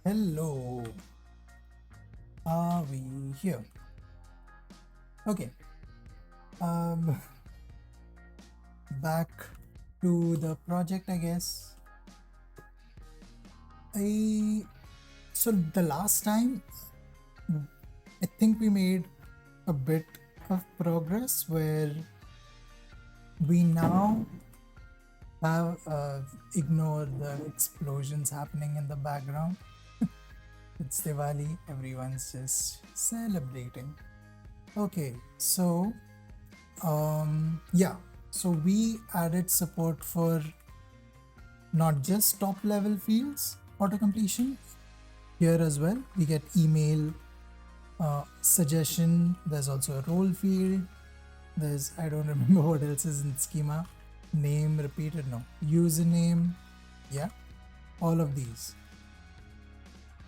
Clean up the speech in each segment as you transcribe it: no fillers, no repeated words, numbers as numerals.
Hello, are we here? Okay, um, back to the project, I guess. I so the last time I think we made a bit of progress where we now have ignore the explosions happening in the background. It's Diwali, everyone's just celebrating. Okay, so yeah, so we added support for not just top level fields auto completion here as well. We get email, suggestion. There's also a role field. There's, I don't remember what else is in schema. Name repeated, no, username, yeah, all of these.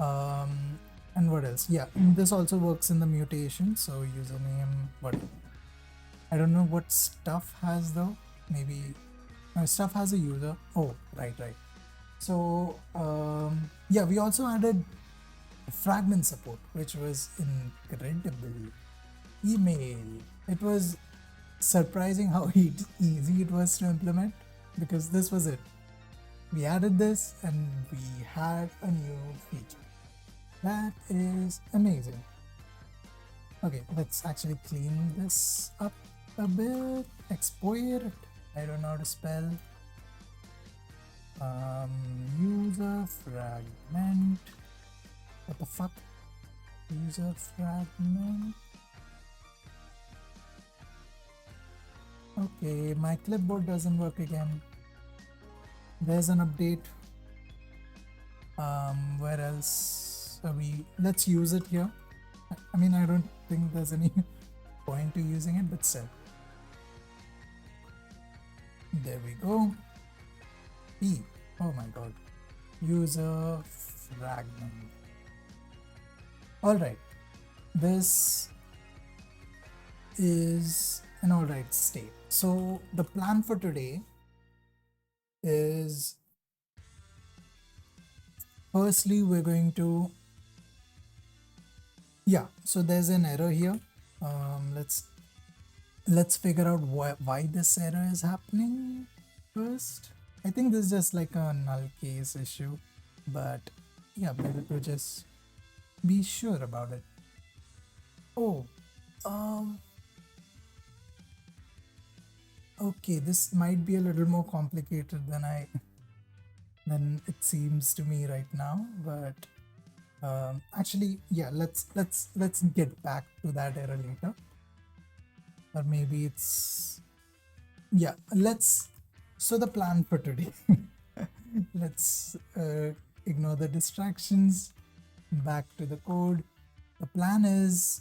And what else? Yeah, this also works in the mutation. So username, what, I don't know what stuff has though. Maybe stuff has a user. Oh, right. So yeah, we also added fragment support, which was incredible. Email. It was surprising how easy it was to implement, because this was it. We added this and we had a new feature. That is amazing. Okay, let's actually clean this up a bit. Export. I don't know how to spell. User fragment. What the fuck? User fragment. Okay, my clipboard doesn't work again. There's an update. Where else are we? Let's use it here. I mean, I don't think there's any point to using it, but still. There we go. E. Oh my god. User fragment. Alright. This is an alright state. So the plan for today is, firstly we're going to, yeah, so there's an error here. Let's figure out why this error is happening first. I think this is just like a null case issue, but yeah, better to just be sure about it. Oh, okay, this might be a little more complicated than it seems to me right now, but actually, yeah, let's get back to that error later, or maybe it's, yeah, let's. So the plan for today, let's ignore the distractions. Back to the code. The plan is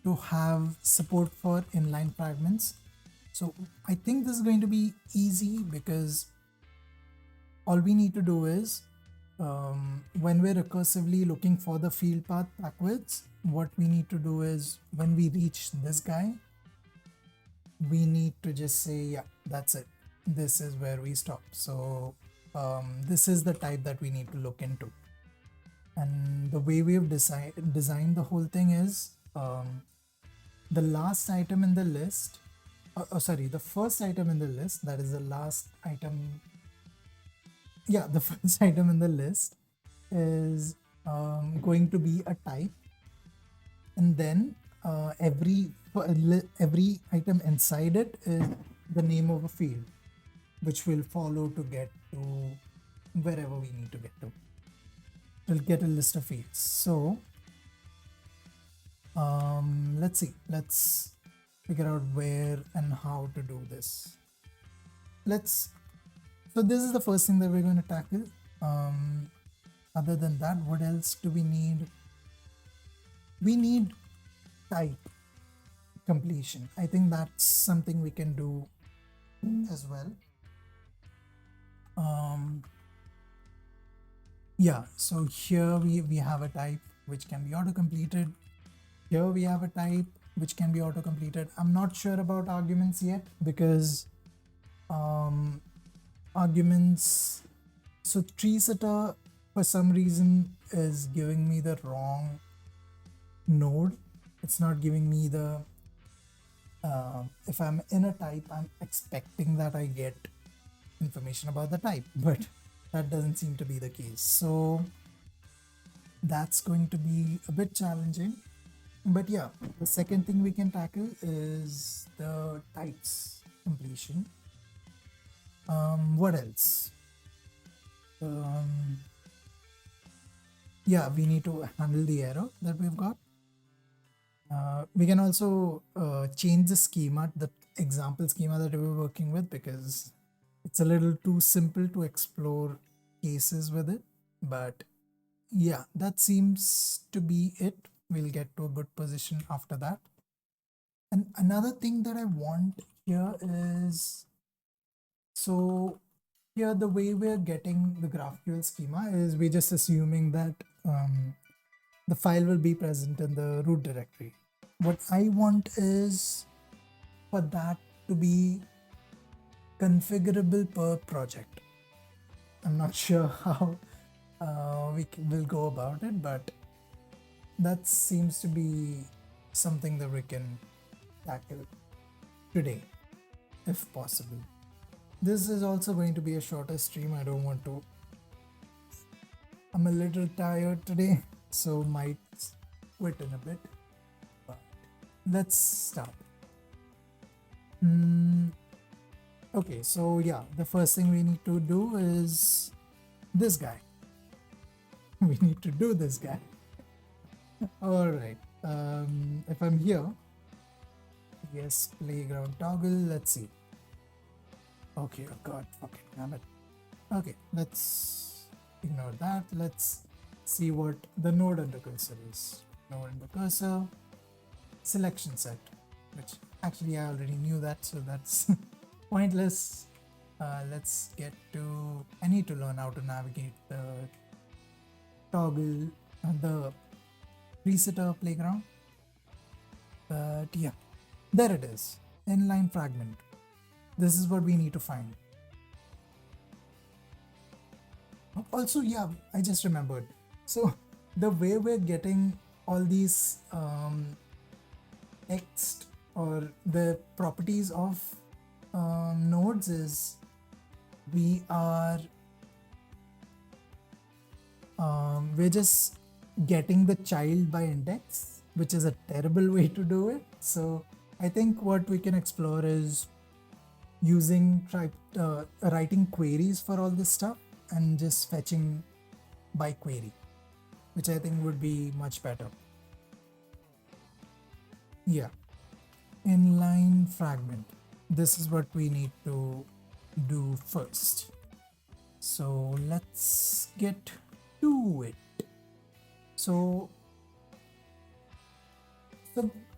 to have support for inline fragments. So I think this is going to be easy, because all we need to do is, when we're recursively looking for the field path backwards, what we need to do is, when we reach this guy, we need to just say, yeah, that's it. This is where we stop. So this is the type that we need to look into. And the way we've designed the whole thing is, the last item in the list, sorry, the first item in the list, that is the last item. Yeah, the first item in the list is going to be a type, and then every item inside it is the name of a field, which will follow to get to wherever we need to get to. We'll get a list of fields. So let's see. Let's figure out where and how to do this. So this is the first thing that we're going to tackle. Other than that, what else do we need? We need type completion. I think that's something we can do as well. Yeah, so here we have a type which can be auto-completed. Here we have a type which can be auto-completed. I'm not sure about arguments yet, because arguments, so tree setter for some reason is giving me the wrong node. It's not giving me the if I'm in a type, I'm expecting that I get information about the type, but that doesn't seem to be the case. So that's going to be a bit challenging. But yeah, the second thing we can tackle is the types completion. What else? Yeah, we need to handle the error that we've got. We can also change the schema, the example schema that we were working with, because it's a little too simple to explore cases with it. But yeah, that seems to be it. We'll get to a good position after that. And another thing that I want here is, so here the way we're getting the GraphQL schema is we're just assuming that the file will be present in the root directory. What I want is for that to be configurable per project. I'm not sure how we will go about it, but that seems to be something that we can tackle today, if possible. This is also going to be a shorter stream. I don't want to. I'm a little tired today, so might quit in a bit. But let's start. Okay, so yeah, the first thing we need to do is this guy. We need to do this guy. All right. If I'm here, yes, playground toggle. Let's see. Okay, oh god, fucking damn it. Okay, let's ignore that. Let's see what the node under cursor is. Node under cursor, selection set, which actually I already knew that, so that's pointless. Let's get to, I need to learn how to navigate the toggle and the presetter playground. But yeah, there it is, inline fragment. This is what we need to find. Also, yeah, I just remembered. So the way we're getting all these text or the properties of nodes is we're just getting the child by index, which is a terrible way to do it. So I think what we can explore is using writing queries for all this stuff and just fetching by query, which I think would be much better. Yeah, inline fragment. This is what we need to do first. So let's get to it. So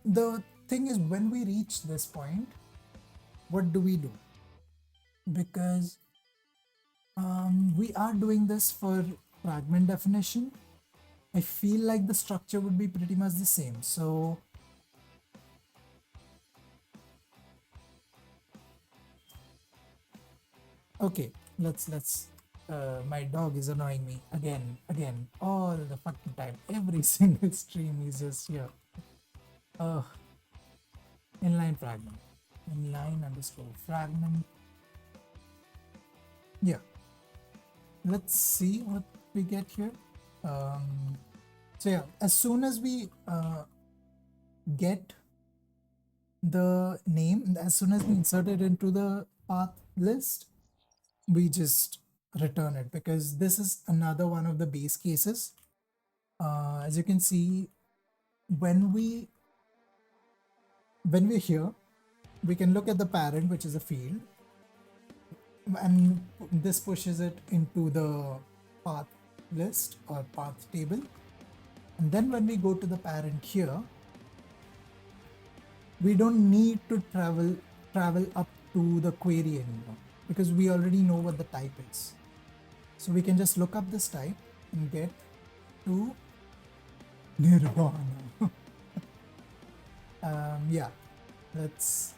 the thing is, when we reach this point, what do we do? Because we are doing this for fragment definition. I feel like the structure would be pretty much the same. So okay, let's my dog is annoying me again all the fucking time. Every single stream is just here. Inline fragment, inline underscore fragment. Yeah, let's see what we get here. So yeah, as soon as we get the name, as soon as we insert it into the path list, we just return it, because this is another one of the base cases. As you can see, when we're here, we can look at the parent, which is a field, and this pushes it into the path list or path table. And then when we go to the parent here, we don't need to travel up to the query anymore, because we already know what the type is. So we can just look up this type and get to nirvana. Yeah, let's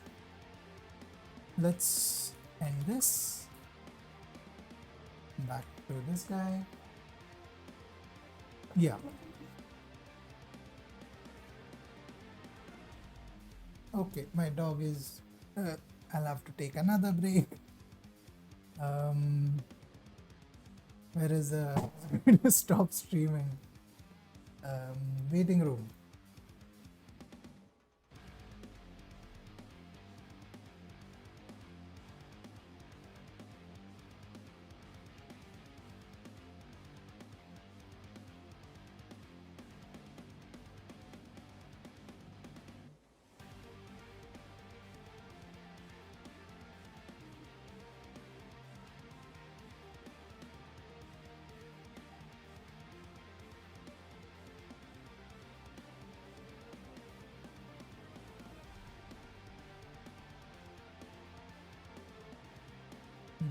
end this. Back to this guy. Yeah. Okay, my dog is. I'll have to take another break. Um, where is the? I'm going to stop streaming. Waiting room.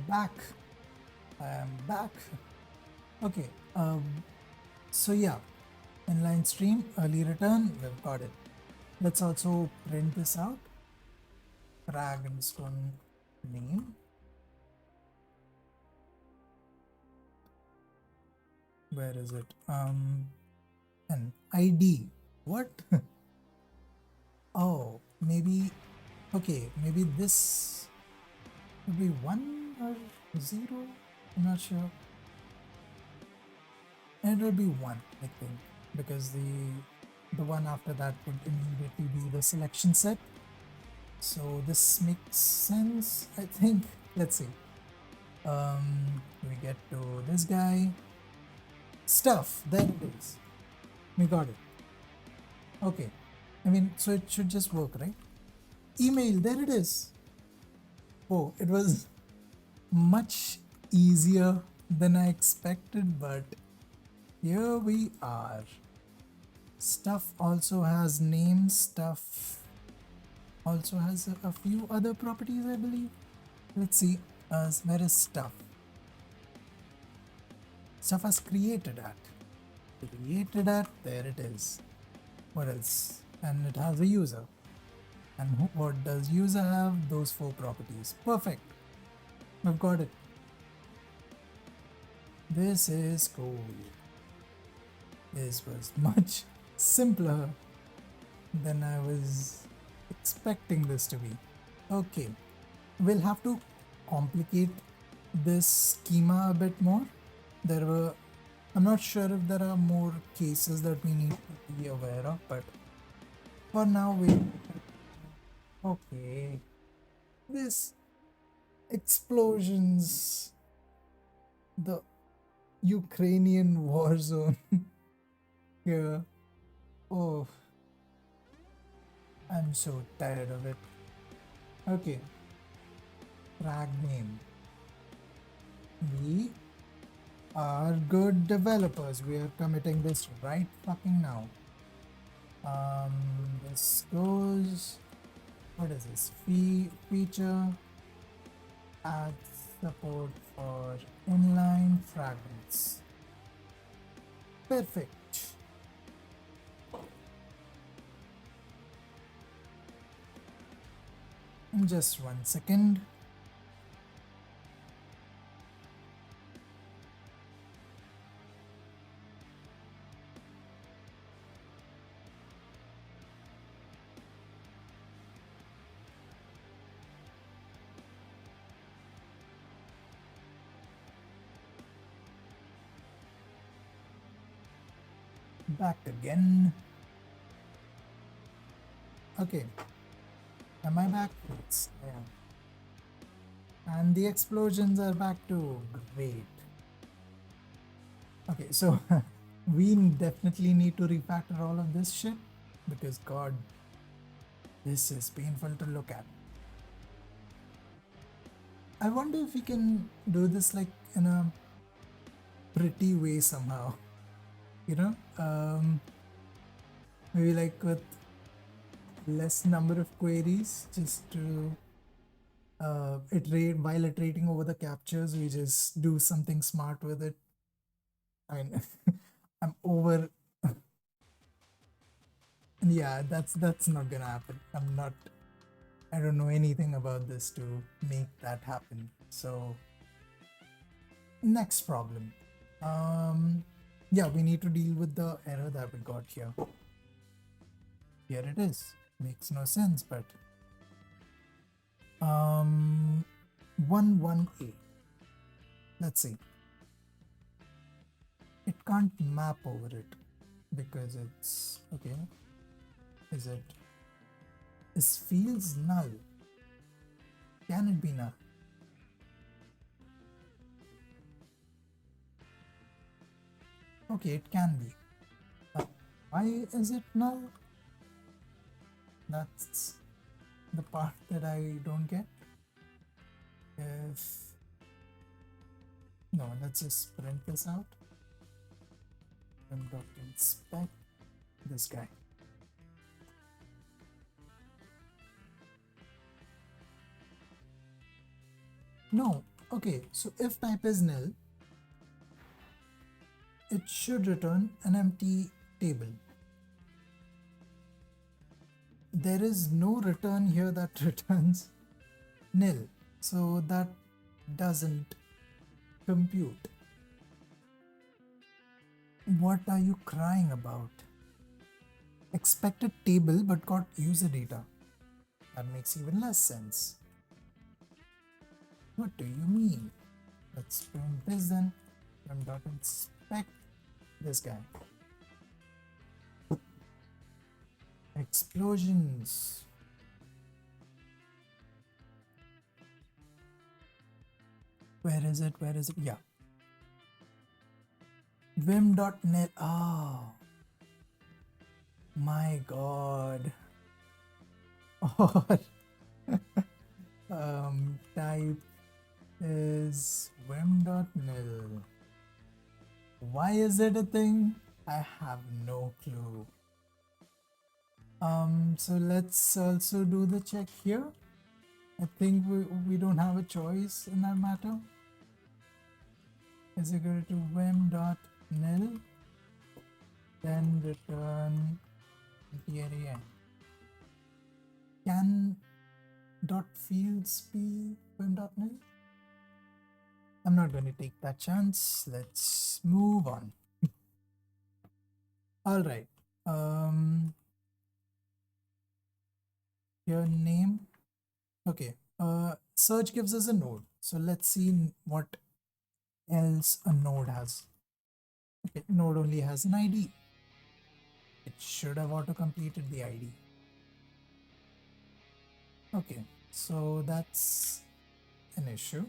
Back. I am back. Okay. So yeah, inline stream, early return, we've got it. Let's also print this out. Drag underscore name. Where is it? An ID. What? Oh, maybe. Okay, maybe this would be 1 or 0. I'm not sure. And it will be 1, I think, because the one after that would immediately be the selection set. So this makes sense, I think. Let's see. We get to this guy. Stuff. There it is. We got it. Okay. I mean, so it should just work, right? Email. There it is. Oh, it was much easier than I expected, but here we are. Stuff also has names. Stuff also has a few other properties, I believe. Let's see. Where is stuff? Stuff has created at. Created at. There it is. What else? And it has a user. And what does user have? Those 4 properties. Perfect. We've got it. This is cool. This was much simpler than I was expecting this to be. Okay, we'll have to complicate this schema a bit more. I'm not sure if there are more cases that we need to be aware of, but for now okay. This explosions, the Ukrainian war zone here. Oh, I'm so tired of it. Okay, frag name. We are good developers. We are committing this right fucking now. This goes. What is this? Feature add support for inline fragments. Perfect. Just 1 second. Back again. Okay. Am I back? Yes, I am. And the explosions are back too. Great. Okay, so we definitely need to refactor all of this shit because god, this is painful to look at. I wonder if we can do this like in a pretty way somehow. You know? Maybe like with less number of queries just to iterate while iterating over the captures, we just do something smart with it. I mean, I'm over. Yeah, that's not gonna happen. I don't know anything about this to make that happen. So next problem. yeah, we need to deal with the error that we got here. Here it is. Makes no sense, but 11A. Let's see. It can't map over it because it's okay. Is fields null? Can it be null? Okay, it can be. Why is it null? That's the part that I don't get. If no, let's just print this out. Inspect this guy. No, okay, so if type is nil, it should return an empty table. There is no return here that returns nil, so that doesn't compute. What are you crying about? Expected table but got user data. That makes even less sense. What do you mean? Let's print this then. Inspect this guy. Explosions. Where is it? Where is it? Yeah. Vim.net. Oh. My god. Type is vim.nil. Why is it a thing? I have no clue. So let's also do the check here. I think we don't have a choice in that matter. Is equal to vim.nil, then return area. Can dot fields be vim.nil? I'm not going to take that chance. Let's move on. All right. Here name. Okay. Search gives us a node. So let's see what else a node has. Okay, node only has an ID. It should have auto-completed the ID. Okay, so that's an issue.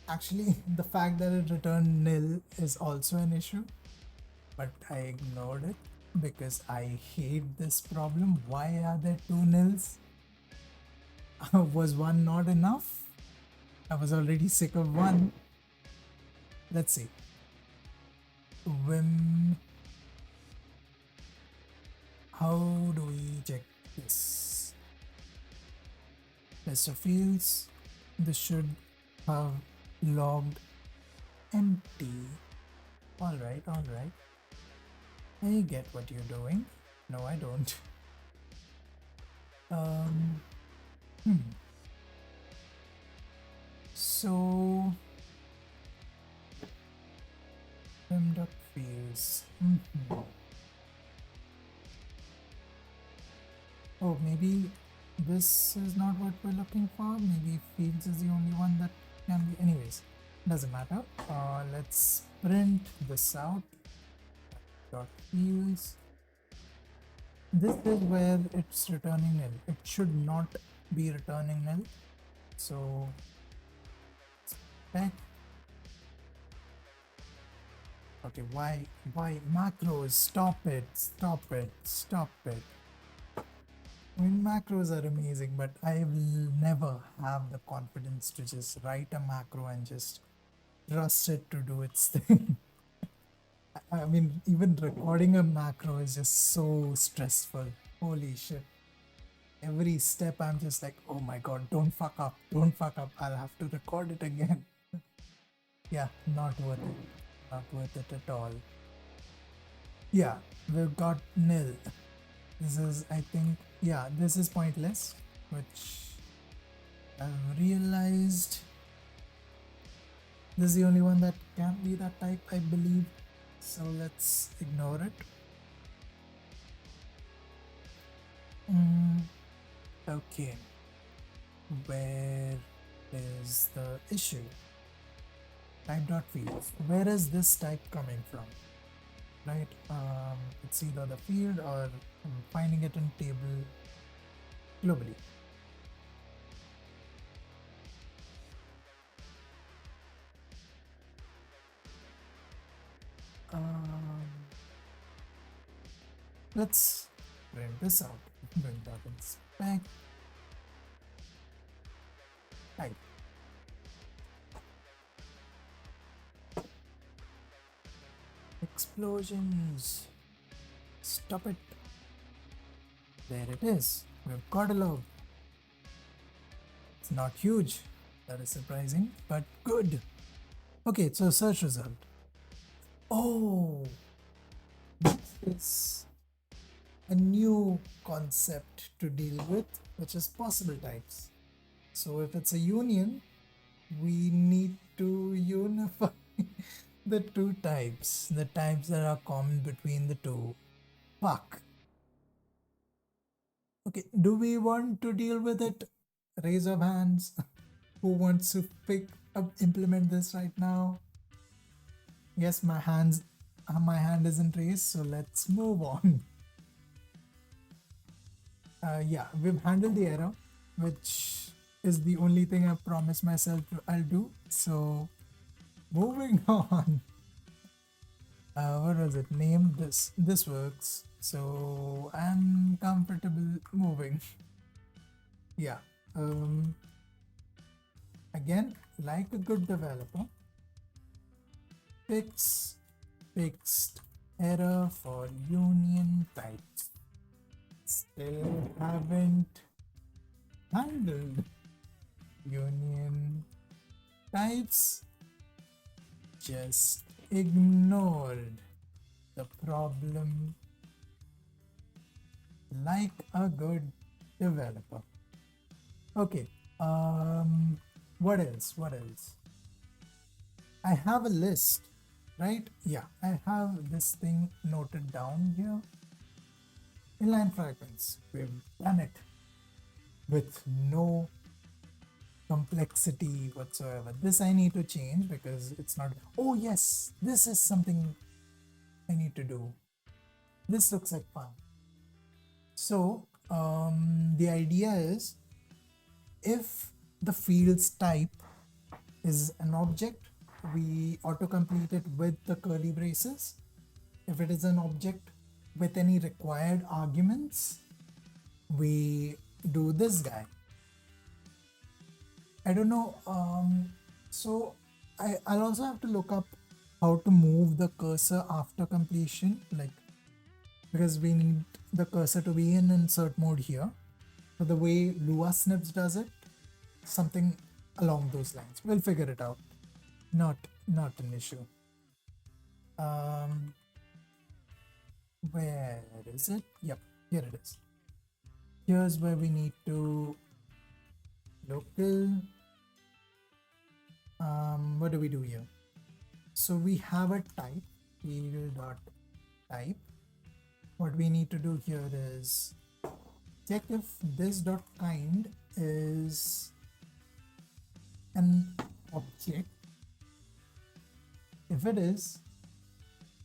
Actually, the fact that it returned nil is also an issue, but I ignored it because I hate this problem. Why are there two nils? Was one not enough? I was already sick of one. Let's see. Vim. How do we check this? List of fields. This should have logged empty. Alright, alright. I get what you're doing. No, I don't. So vim.fields. Oh, maybe this is not what we're looking for. Maybe fields is the only one that can be. Anyways, doesn't matter. Let's print this out. Dot fields. This is where it's returning nil. It should not be returning nil. So spec. Okay, why macros? Stop it, stop it, stop it. I mean, macros are amazing, but I will never have the confidence to just write a macro and just trust it to do its thing. I mean, even recording a macro is just so stressful. Holy shit. Every step I'm just like, oh my god, don't fuck up, don't fuck up. I'll have to record it again. Yeah, not worth it. Not worth it at all. Yeah, we've got nil. This is, I think, yeah, this is pointless, which I've realized. This is the only one that can be that type, I believe. so let's ignore it. Okay, where is the issue? Type.fields. Where is this type coming from? Right? It's either the field or I'm finding it in table globally. Let's print this out. Bring that in spec type. Explosions. Stop it. There it is. We've got a log. It's not huge. That is surprising, but good. Okay, so search result. Oh, this is a new concept to deal with, which is possible types. So if it's a union, we need to unify the two types, the types that are common between the two. Fuck. Okay, do we want to deal with it? Raise of hands. Who wants to implement this right now? Yes, my hand isn't raised, so let's move on. Yeah, we've handled the error, which is the only thing I promised myself I'll do. So, moving on. What was it? Name this. This works. So I'm comfortable moving. Yeah. Again, like a good developer, fixed error for union types. Still haven't handled union types. Just ignored the problem like a good developer. Okay, what else? What else? I have a list, right? Yeah, I have this thing noted down here. Inline fragments, we've done it with no complexity whatsoever. This I need to change because it's not. Oh, yes, this is something I need to do. This looks like fun. So, the idea is if the field's type is an object, we autocomplete it with the curly braces. If it is an object with any required arguments, we do this guy. I don't know. So I'll also have to look up how to move the cursor after completion, like because we need the cursor to be in insert mode here. So the way Lua Snips does it, something along those lines. We'll figure it out. Not an issue. Where is it? Yep, here it is. Here's where we need to local. What do we do here? So we have a type, field.type. What we need to do here is check if this dot kind is an object. If it is,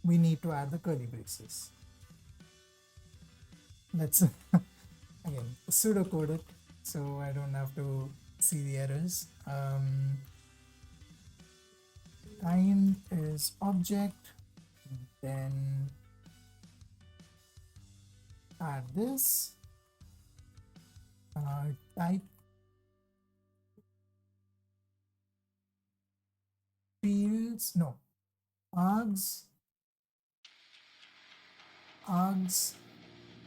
we need to add the curly braces. Let's again pseudocode it so I don't have to see the errors. Kind is object, then add this type fields, no, args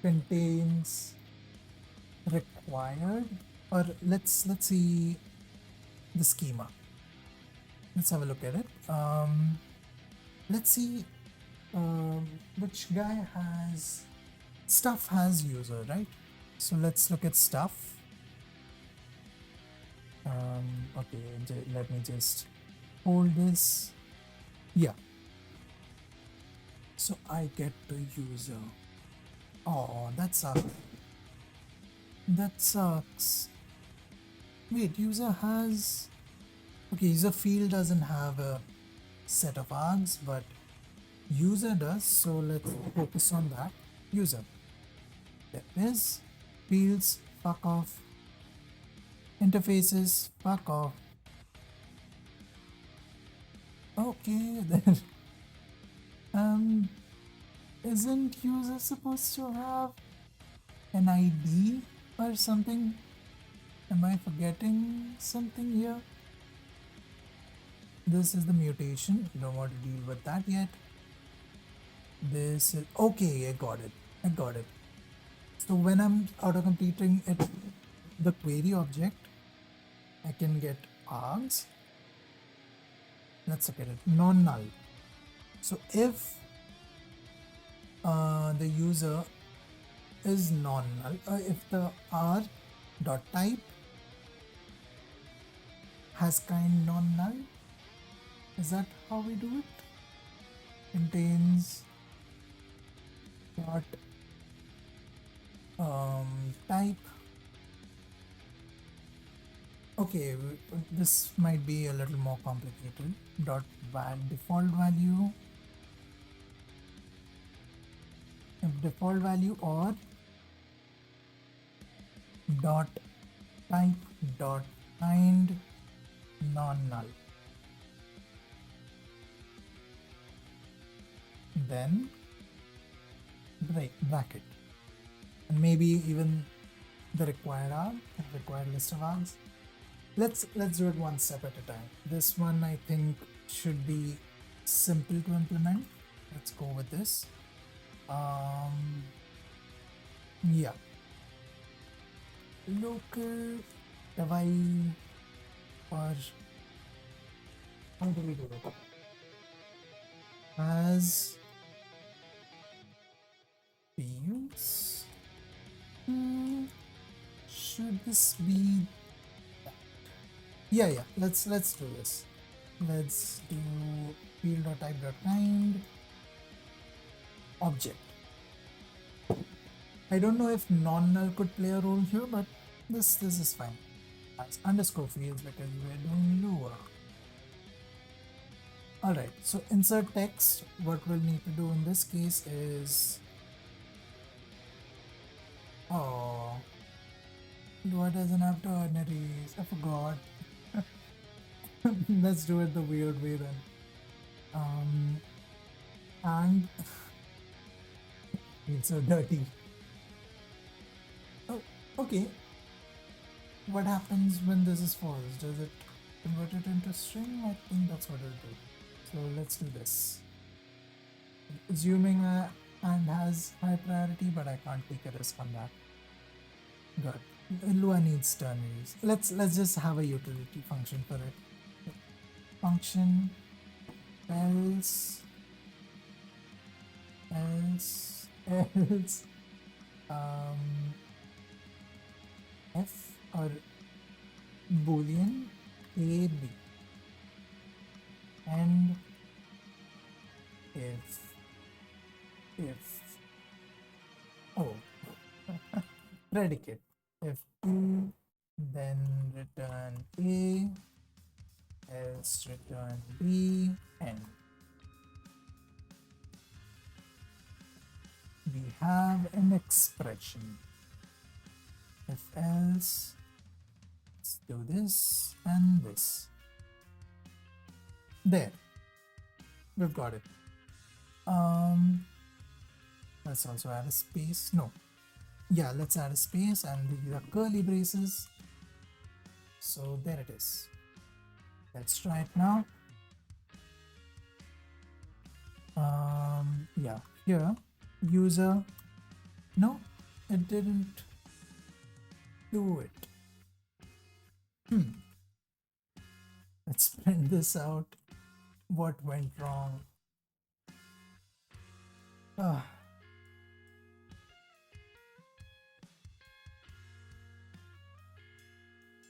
contains required, or let's see the schema. Let's have a look at it. Let's see which guy has stuff has user, right? So let's look at stuff. Okay, let me just hold this. Yeah. So I get to user. Oh, that sucks. That sucks. Wait, user has. Okay, user field doesn't have a set of args, but user does. So let's focus on that. User. There is fields, fuck off. Interfaces, fuck off. Okay, then. Um, isn't user supposed to have an ID or something? Am I forgetting something here? This is the mutation. You don't want to deal with that yet. This is okay. I got it. I got it. So when I'm auto-completing it, the query object, I can get args. Let's look at it. Non-null. So if the user is non-null, if the r dot type has kind non-null, is that how we do it? Contains dot type. Okay, this might be a little more complicated. Dot default value, if default value or dot type dot kind non-null, then bracket, and maybe even the required arg, required list of args. Let's do it one step at a time. This one I think should be simple to implement. Let's go with this. Yeah. Local device, or how do we do it? As fields. Should this be that? Yeah. Let's do this. Let's do field.type.kind object. I don't know if non-null could play a role here, but this is fine. As underscore fields because we're doing Lua. Alright, so insert text. What we'll need to do in this case is Lua doesn't have ternaries. I forgot. Let's do it the weird way then. And it's so dirty. Oh, okay. What happens when this is false? Does it convert it into string? I think that's what it'll do. So let's do this. Assuming and has high priority, but I can't take a risk on that. Good. Lua needs ternaries. Let's just have a utility function for it. Function else f or boolean a b, and if predicate, if true, then return a, else return b, and we have an expression. If else, let's do this and this. There, we've got it. Let's also add a space. No, yeah, let's add a space, and these are curly braces. So there it is. Let's try it now. Yeah, here user. No, it didn't do it. Let's print this out. What went wrong?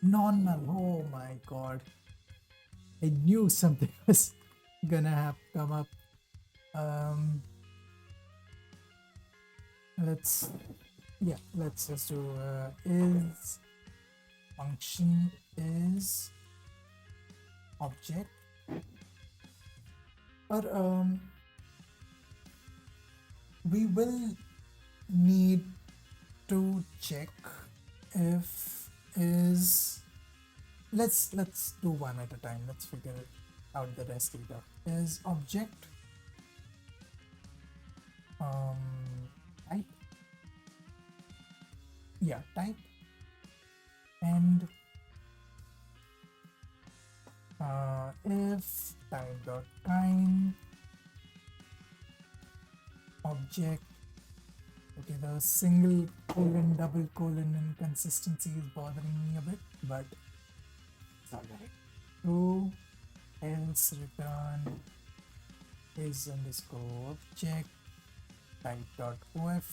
Non-null. Oh my god. I knew something was gonna have come up. let's just do is function is object, or we will need to check if is, let's do one at a time. Let's figure it out the rest later. Is object type, yeah, type, and if type dot kind object. Okay, the single colon double colon inconsistency is bothering me a bit, but it's alright. True, else return is underscore object type dot of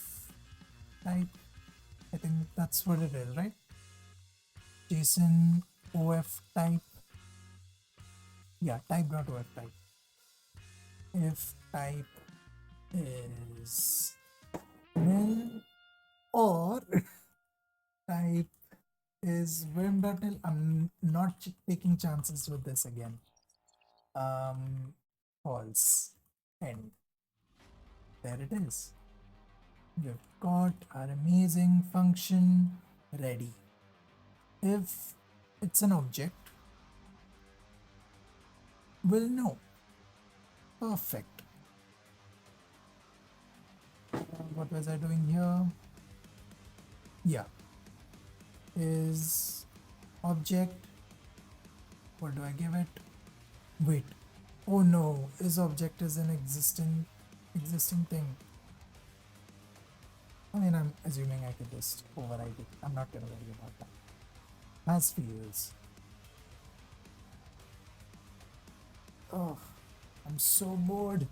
type. I think that's what it is, right? JSON of type, yeah, type dot of type. If type is nil or type is vim.nil. I'm not taking chances with this again. False. End. There it is. We've got our amazing function ready. If it's an object, we'll know. Perfect. What was I doing here? Yeah. Is object. What do I give it? Wait. Oh no, is object is an existing thing. I mean, I'm assuming I could just override it. I'm not gonna worry about that. Has fields. Oh, I'm so bored.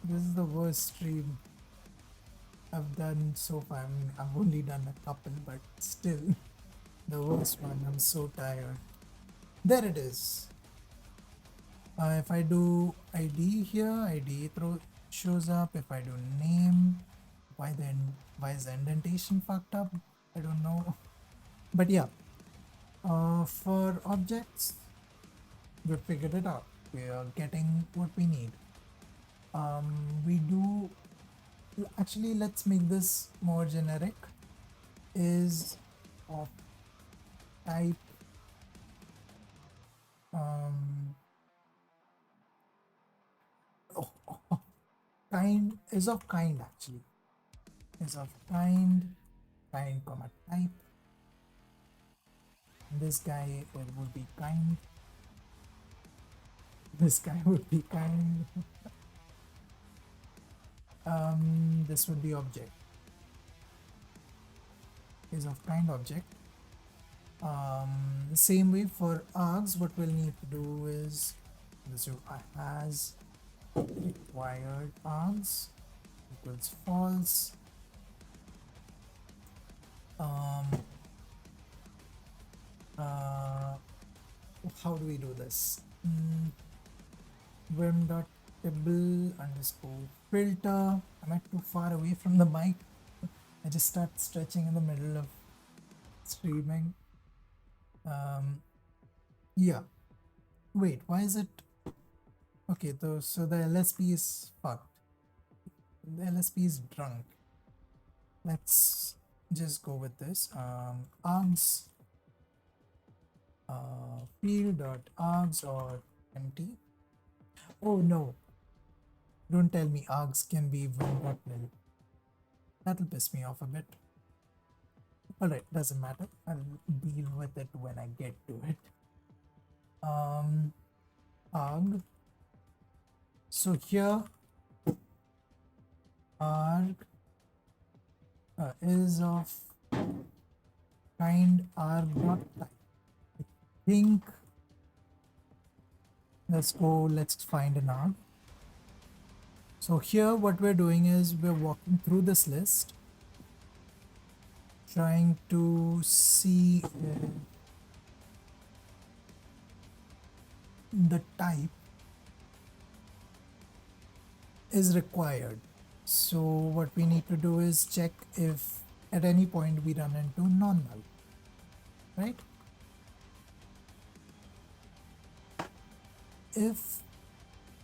This is the worst stream I've done so far. I mean, I've only done a couple, but still the worst one. I'm so tired. There it is. If I do ID here, ID shows up. If I do name, why is the indentation fucked up? I don't know. But yeah, for objects, we figured it out. We are getting what we need. We do actually, let's make this more generic. Is of type kind, is of kind actually, is of kind comma type. This guy would be kind. This guy would be kind. This would be object. Is of kind object. The same way for args, what we'll need to do is this has required args equals false. How do we do this? Vim.table underscore filter. Am I too far away from the mic? I just start stretching in the middle of streaming. Yeah. Wait, why is it? Okay, so the LSP is fucked. The LSP is drunk. Let's just go with this. Args field.args or empty. Oh no. Don't tell me args can be vim.nil. That'll piss me off a bit. Alright, doesn't matter. I'll deal with it when I get to it. Arg. So here arg is of kind arg.type. I think let's find an arg. So here what we're doing is we're walking through this list, trying to see the type is required. So what we need to do is check if at any point we run into non-null, right? If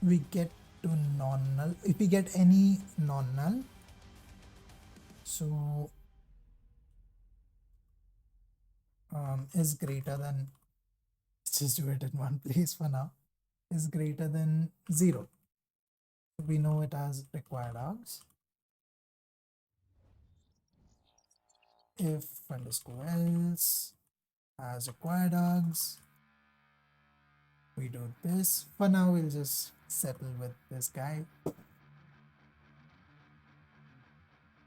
we get to non-null, if we get any non-null, so is greater than, let's just do it in one place for now, is greater than 0. We know it as required args. If underscore else has required args, we do this. For now, we'll just settle with this guy.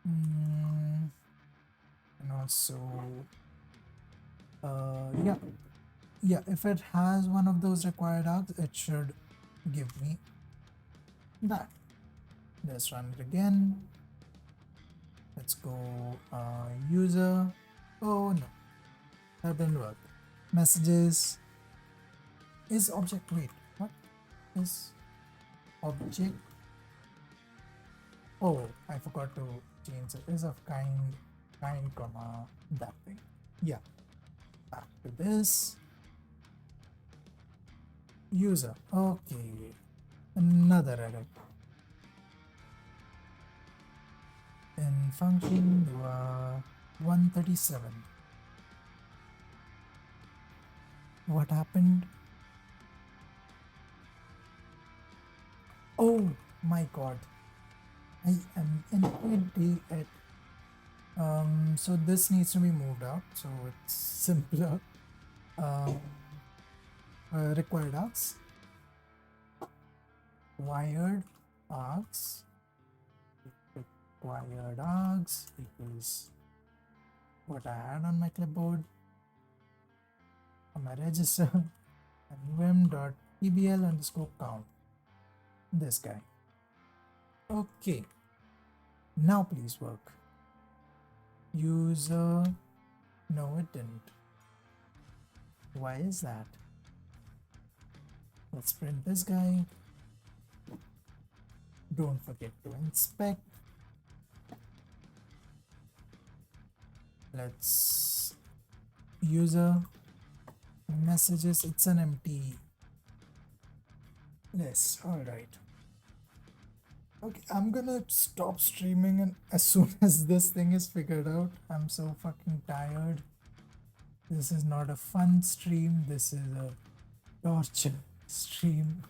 And also, yeah, if it has one of those required args, it should give me that. Let's run it again. Let's go user. Oh no, that didn't work. Messages is object. Wait, what is object? Oh, I forgot to change it. Is of kind, comma, that thing. Yeah. Back to this. User. Okay. Another error. In function 137. What happened? Oh my god. I am an idiot. So this needs to be moved out, so it's simpler. Required args, wired args, required args equals what I had on my clipboard, on my register, nvim.tbl underscore count. This guy. Okay. Now please work. User. No, it didn't. Why is that? Let's print this guy. Don't forget to inspect. Let's user messages. It's an empty list. All right. Okay, I'm gonna stop streaming and as soon as this thing is figured out. I'm so fucking tired. This is not a fun stream. This is a torture stream.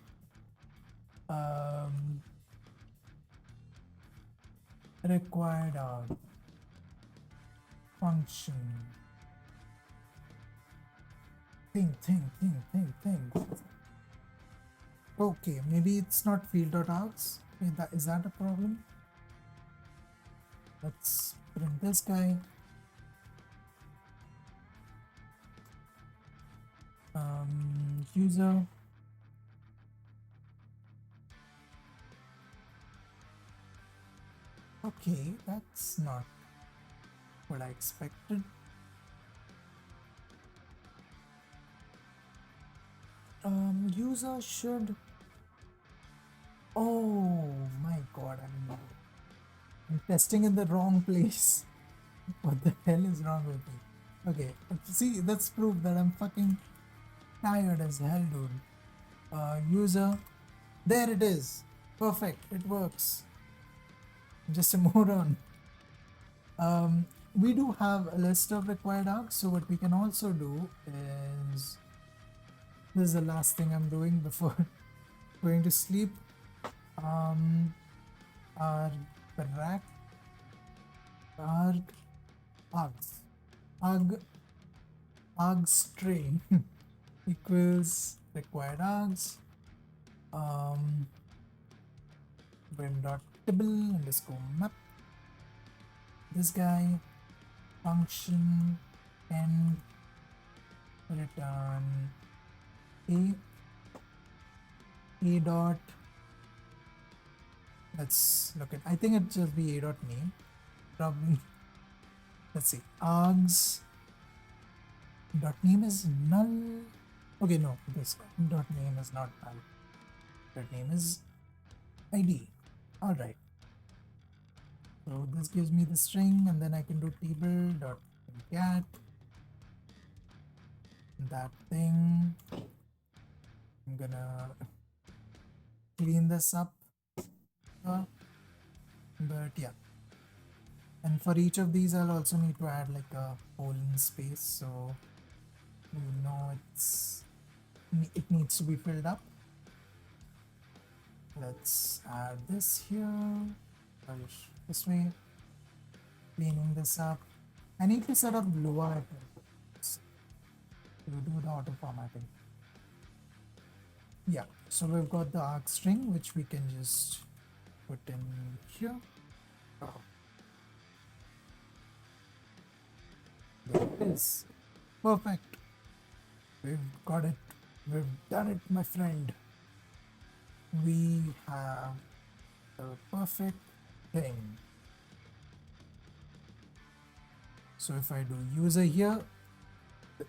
Required arg function. Thing. Okay, maybe it's not field.args. Is that a problem? Let's print this guy. User. Okay, that's not what I expected. User should. Oh my god, I'm testing in the wrong place. What the hell is wrong with me? Okay, see, that's proof that I'm fucking tired as hell, dude. User. There it is. Perfect. It works. I'm just a moron. We do have a list of required args, so what we can also do is, this is the last thing I'm doing before going to sleep. Our rack arg string equals required args vim.tibble underscore map. This guy function and return a dot. Let's look at, I think it just be a dot name probably. Let's see, args dot name is null. Okay, no, this dot name is not null. Dot name is id. All right. So this gives me the string, and then I can do table dot get that thing. I'm gonna clean this up, but yeah. And for each of these, I'll also need to add like a colon space, so you know it needs to be filled up. Let's add this here, this way, cleaning this up. I need to set up Lua to do the auto formatting. Yeah, so we've got the arg string, which we can just put in here. Oh. There it is. Perfect. We've got it. We've done it, my friend. We have the perfect thing. So if I do user here,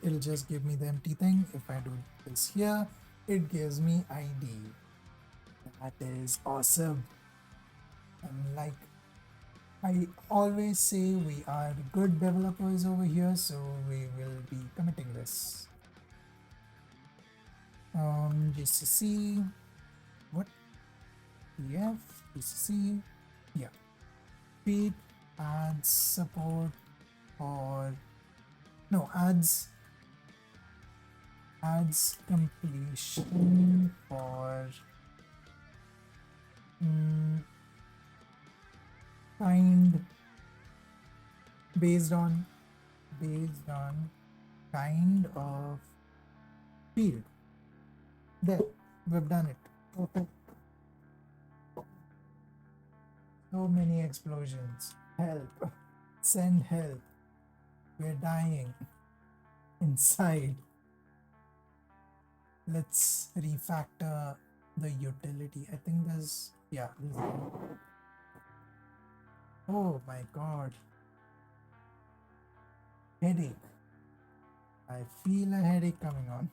it'll just give me the empty thing. If I do this here, it gives me ID. That is awesome. And like I always say, we are good developers over here, so we will be committing this. GCC, what? PF, GCC, yeah. Repeat ads support or no ads completion for kind based on kind of field. There, we've done it. Okay. So many explosions. Help. Send help. We're dying inside. Let's refactor the utility. I think there's, yeah, oh my god. Headache. I feel a headache coming on.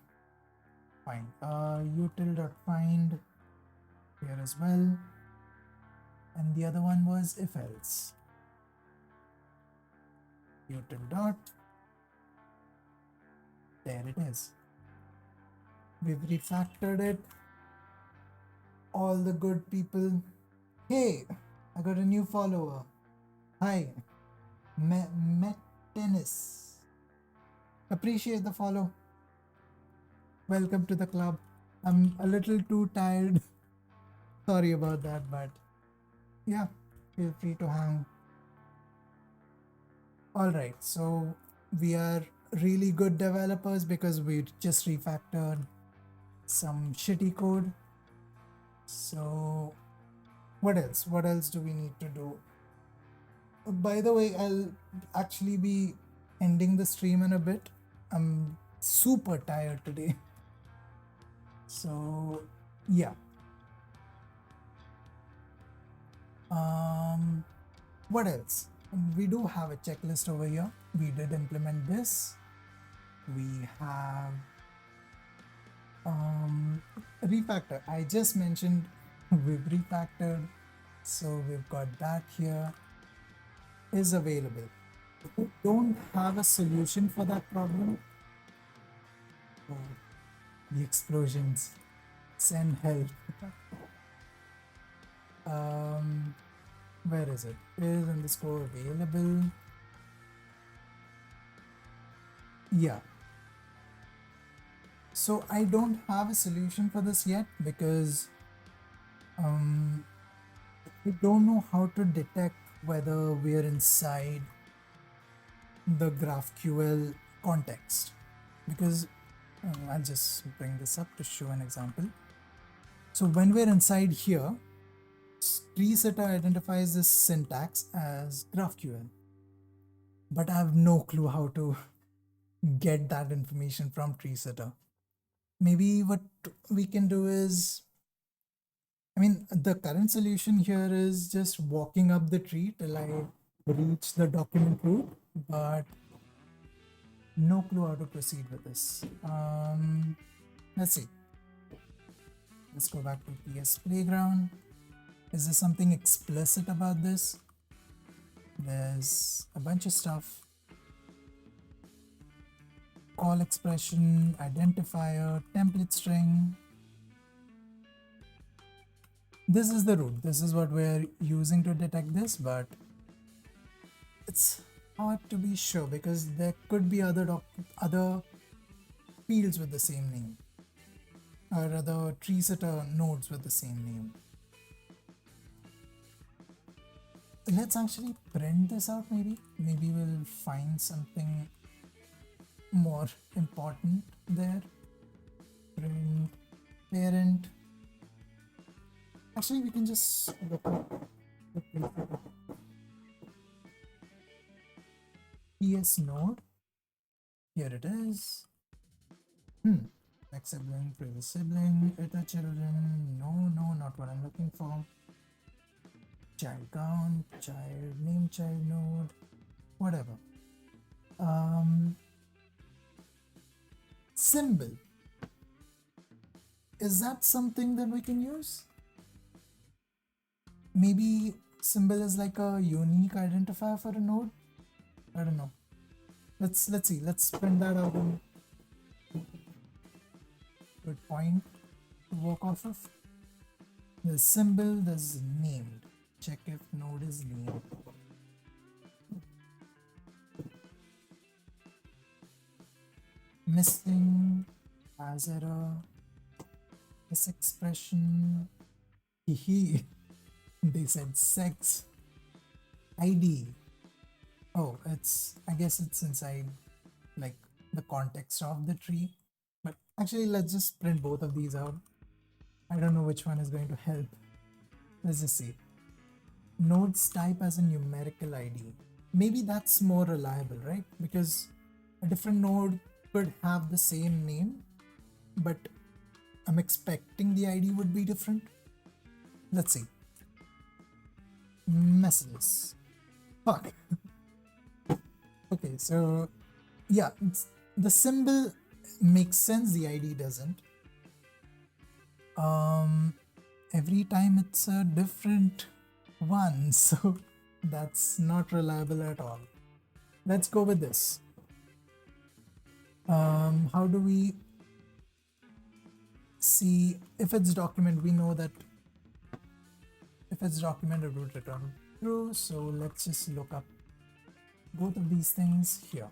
Fine. Util.find here as well. And the other one was if else. Util dot. There it is. We've refactored it. All the good people. Hey, I got a new follower. Hi, Tennis. Appreciate the follow. Welcome to the club. I'm a little too tired. Sorry about that, but yeah, feel free to hang. Alright, so we are really good developers because we just refactored some shitty code. So what else? What else do we need to do? By the way, I'll actually be ending the stream in a bit. I'm super tired today. So yeah. What else? We do have a checklist over here. We did implement this. We have refactor. I just mentioned we've refactored, so we've got that here is available. We don't have a solution for that problem. Oh, the explosions. Send help. Where is it? Is underscore available. Yeah. So I don't have a solution for this yet because I don't know how to detect whether we are inside the GraphQL context, because I'll just bring this up to show an example. So when we're inside here, treesetter identifies this syntax as GraphQL, but I have no clue how to get that information from treesetter. Maybe what we can do is, I mean, the current solution here is just walking up the tree till I reach the document root, but no clue how to proceed with this. Let's see. Let's go back to PS Playground. Is there something explicit about this? There's a bunch of stuff. Call expression, identifier, template string. This is the root. This is what we're using to detect this, but it's hard to be sure because there could be other fields with the same name, or other tree setter nodes with the same name. Let's actually print this out. Maybe we'll find something more important there. Print parent. Actually, we can just look up PS node. Here it is. Next sibling, previous sibling, iter children. No, not what I'm looking for. Child count, child name, child node, whatever. Symbol. Is that something that we can use? Maybe symbol is like a unique identifier for a node. I don't know. Let's see. Let's print that out and good point to work off of. There's symbol, there's named. Check if node is named. Missing, as error, this expression. Hehe. They said sex. ID. Oh, I guess it's inside like the context of the tree. But actually, let's just print both of these out. I don't know which one is going to help. Let's just see. Nodes type as a numerical ID. Maybe that's more reliable, right? Because a different node could have the same name, but I'm expecting the ID would be different. Let's see. Messages. Fuck. Okay, so yeah, the symbol makes sense, the ID doesn't. Every time it's a different one, so that's not reliable at all. Let's go with this. How do we see if it's document? We know that if it's documented, it would return true. So let's just look up both of these things here.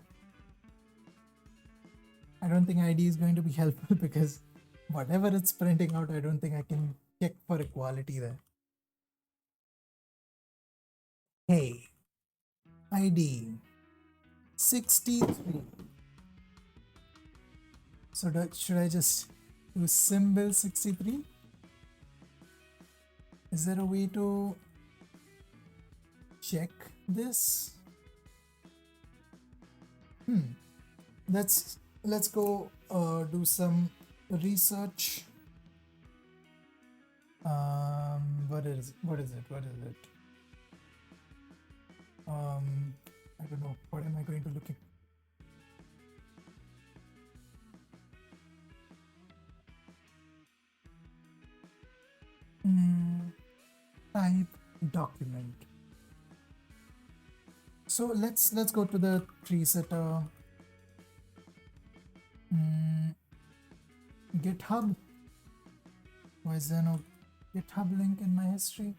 I don't think ID is going to be helpful because whatever it's printing out, I don't think I can check for equality there. Hey, ID 63. So should I just do symbol 63? Is there a way to check this? Let's go do some research. What is it? I don't know. What am I going to look at? Type document. So let's go to the tree setter. GitHub. Why is there no GitHub link in my history?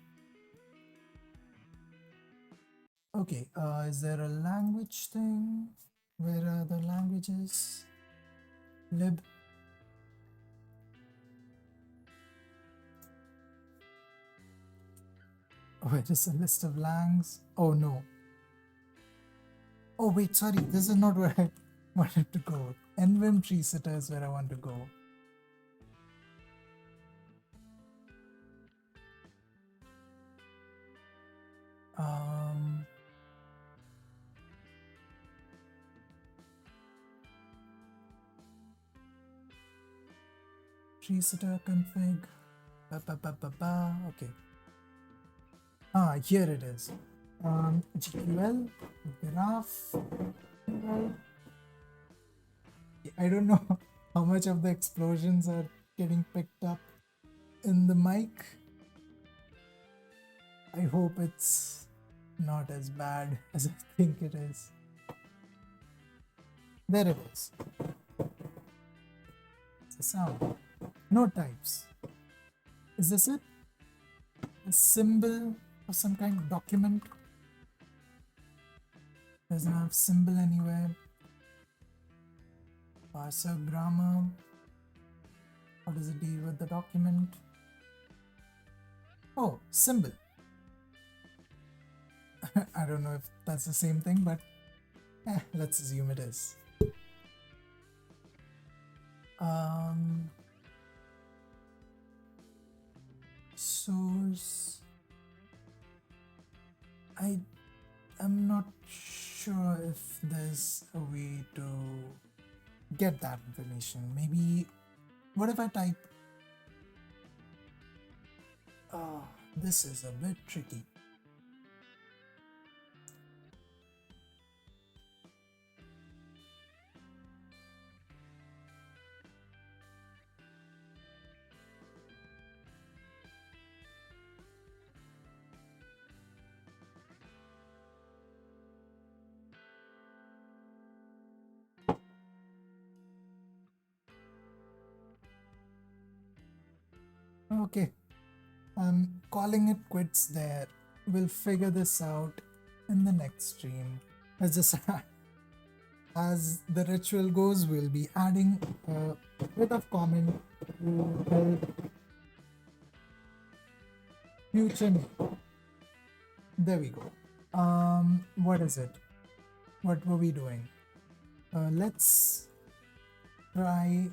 Okay, is there a language thing? Where are the languages? Lib. Oh, it is a list of langs. Oh no. Oh wait, sorry, this is not where I wanted to go. Nvim tree setter is where I want to go. Tree setter config. Okay. Here it is. GQL, graph. I don't know how much of the explosions are getting picked up in the mic. I hope it's not as bad as I think it is. There it is. It's a sound. No types. Is this it? A symbol of some kind of document? Doesn't have symbol anywhere. Parser grammar. How does it deal with the document? Oh, symbol. I don't know if that's the same thing, but let's assume it is. Source. I'm not sure if there's a way to get that information. Maybe, what if I type? This is a bit tricky. Okay, I'm calling it quits there. We'll figure this out in the next stream. Let's just as the ritual goes, we'll be adding a bit of comment to help future me. There we go. What is it? What were we doing? Let's try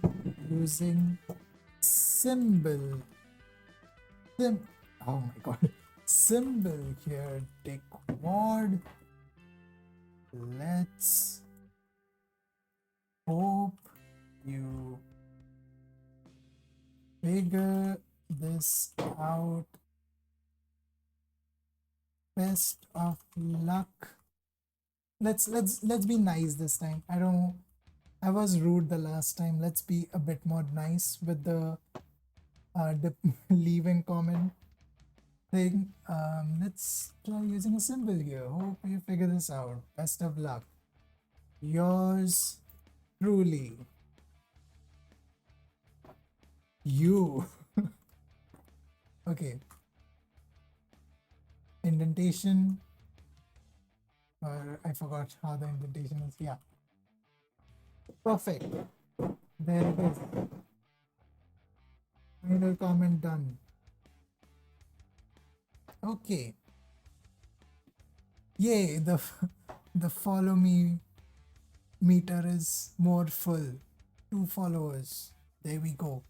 using symbol. Oh my god. Symbol here. Take VOD. Let's hope you figure this out. Best of luck. Let's be nice this time. I was rude the last time. Let's be a bit more nice with the leaving comment thing. Let's try using a symbol here. Hope you figure this out. Best of luck. Yours truly. You. Okay. Indentation. Or I forgot how the indentation is. Yeah. Perfect. There it is. Final comment done. Okay. Yay, the follow me meter is more full. 2 followers. There we go.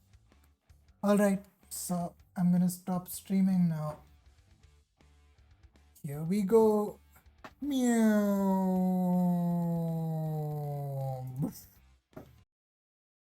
Alright, so I'm gonna stop streaming now. Here we go. Meow.